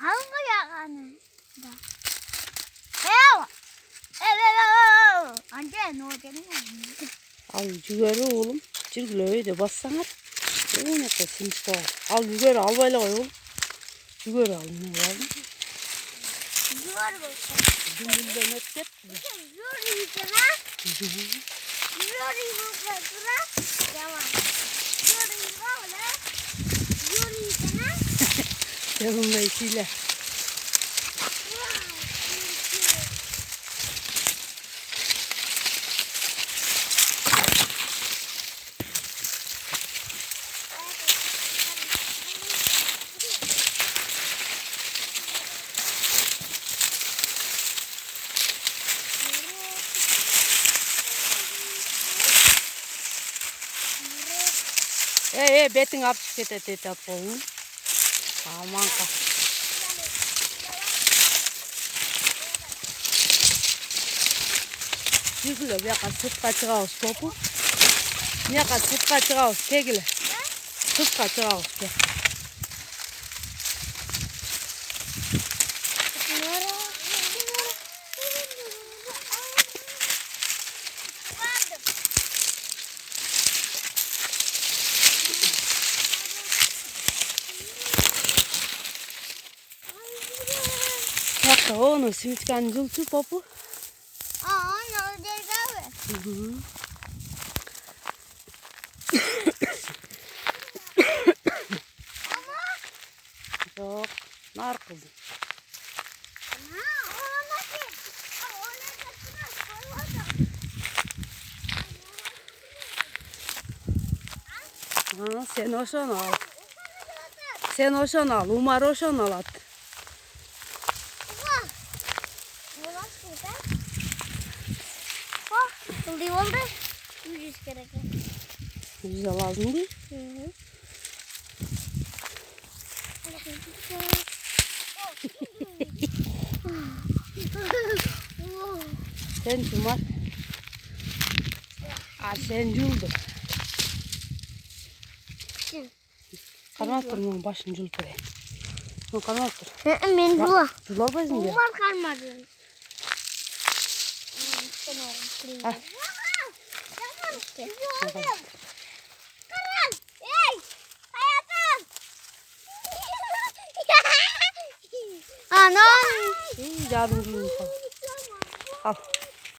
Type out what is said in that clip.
Alma ya anne. Ev. Ev. Anne ne olacak? Al yügeri oğlum. Çirgile de bassana. O ne kesin işte. Al yügeri al böyle oğlum. Yügeri al ne var? Yuvar olsun. Dümbül demet yap. Yuvar yiyeceğim ha. Yuvar yiyeceğim ha. Yaman. Yuvar yiyeceğim ha. Yuvar yiyeceğim ha. Yanımda işiyle. Betin apış ket oğlum. Aman ka. Yüzüyle bir yaka sırt kaçırağız topu. Bir yaka sırt kaçırağız kegile. Sırt kaçırağız ke. Yakta onu simitkan yıltı popu. Ne olacak abi? Yok. Nar kızım. Sen oşan al. Sen oşan al. Umar oşan al at. Kıldı oldu. 100 kere. Güzel lazım değil. Sen Umar. Sen yıldı. Karnı oturma başını yıldı. Karnı otur. Ben dua. Yıllar bezin ya. Umar kalmadı. Ah. Karan! Hey! Hayatım! İyi yardımcı insan. Al.